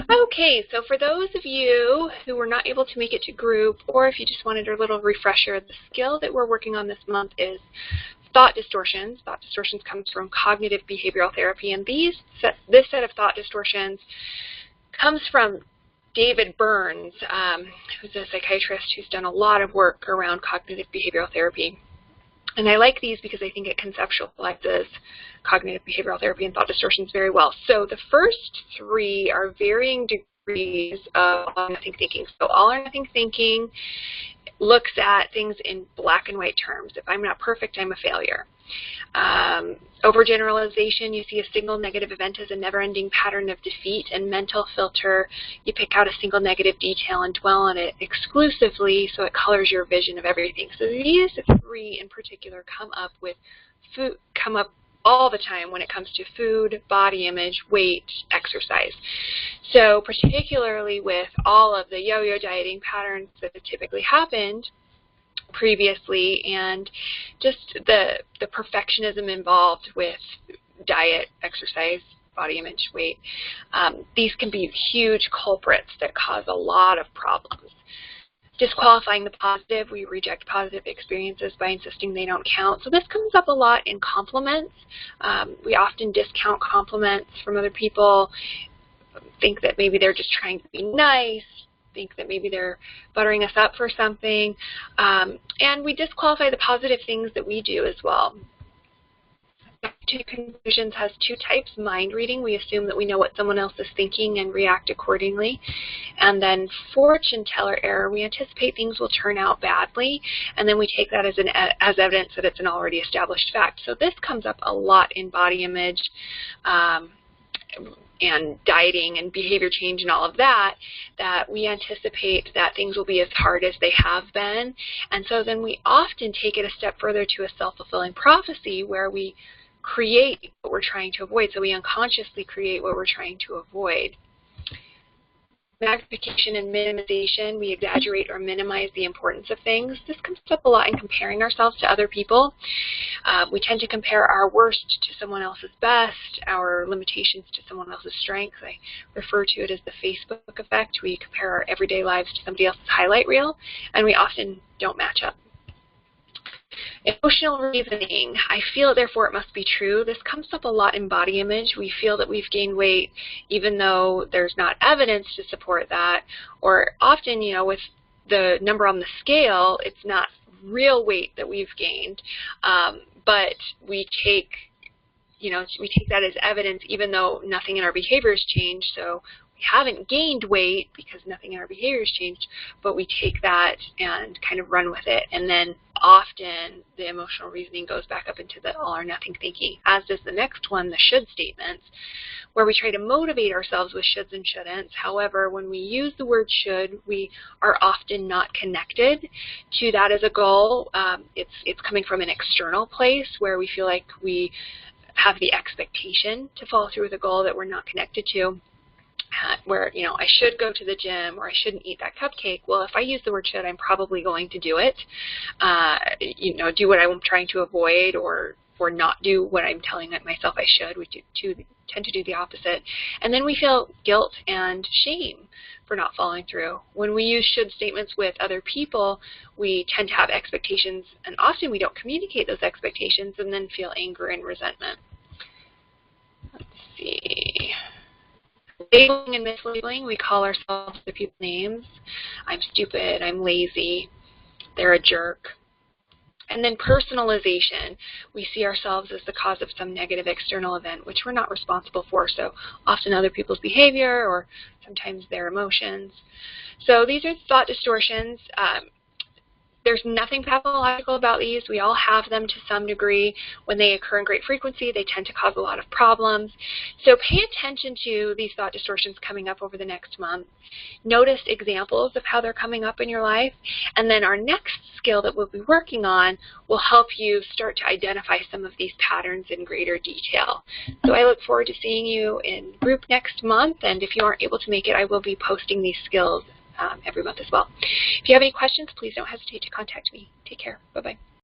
Okay, so for those of you who were not able to make it to group, or if you just wanted a little refresher, the skill that we're working on this month is thought distortions. Thought distortions comes from cognitive behavioral therapy, and this set of thought distortions comes from David Burns, who's a psychiatrist who's done a lot of work around cognitive behavioral therapy. And I like these because I think it conceptualizes cognitive behavioral therapy and thought distortions very well. So the first three are varying degrees of all or nothing thinking. So all or nothing thinking looks at things in black and white terms. If I'm not perfect, I'm a failure. Overgeneralization, you see a single negative event as a never-ending pattern of defeat, and mental filter, you pick out a single negative detail and dwell on it exclusively so it colors your vision of everything. So these three in particular come up all the time when it comes to food, body image, weight, exercise. So particularly with all of the yo-yo dieting patterns that have typically happened previously, and just the perfectionism involved with diet, exercise, body image, weight, these can be huge culprits that cause a lot of problems. Disqualifying the positive, we reject positive experiences by insisting they don't count. So this comes up a lot in compliments. We often discount compliments from other people, think that maybe they're just trying to be nice, think that maybe they're buttering us up for something, and we disqualify the positive things that we do as well. Two conclusions has two types: mind reading, we assume that we know what someone else is thinking and react accordingly, and then fortune teller error, we anticipate things will turn out badly, and then we take that as evidence that it's an already established fact. So this comes up a lot in body image and dieting and behavior change and all of that, that we anticipate that things will be as hard as they have been. And so then we often take it a step further to a self-fulfilling prophecy where we create what we're trying to avoid. So we unconsciously create what we're trying to avoid. Magnification and minimization, we exaggerate or minimize the importance of things. This comes up a lot in comparing ourselves to other people. We tend to compare our worst to someone else's best, our limitations to someone else's strengths. I refer to it as the Facebook effect. We compare our everyday lives to somebody else's highlight reel, and we often don't match up. Emotional reasoning, I feel therefore it must be true. This comes up a lot in body image. We feel that we've gained weight even though there's not evidence to support that, or often, you know, with the number on the scale, it's not real weight that we've gained, but we take that as evidence even though nothing in our behavior has changed. So we haven't gained weight because nothing in our behavior has changed, but we take that and kind of run with it. And then often the emotional reasoning goes back up into the all or nothing thinking, as does the next one, the should statements, where we try to motivate ourselves with shoulds and shouldn'ts. However, when we use the word should, we are often not connected to that as a goal. It's coming from an external place where we feel like we have the expectation to follow through with a goal that we're not connected to. Where, you know, I should go to the gym or I shouldn't eat that cupcake. Well, if I use the word should, I'm probably going to do it. Do what I'm trying to avoid, or not do what I'm telling myself I should. We tend to do the opposite. And then we feel guilt and shame for not following through. When we use should statements with other people, we tend to have expectations, and often we don't communicate those expectations and then feel anger and resentment. Let's see. Labeling and mislabeling, we call ourselves the people's names. I'm stupid, I'm lazy, they're a jerk. And then personalization, we see ourselves as the cause of some negative external event, which we're not responsible for, so often other people's behavior or sometimes their emotions. So these are thought distortions. There's nothing pathological about these. We all have them to some degree. When they occur in great frequency, they tend to cause a lot of problems. So pay attention to these thought distortions coming up over the next month. Notice examples of how they're coming up in your life. And then our next skill that we'll be working on will help you start to identify some of these patterns in greater detail. So I look forward to seeing you in group next month. And if you aren't able to make it, I will be posting these skills every month as well. If you have any questions, please don't hesitate to contact me. Take care. Bye-bye.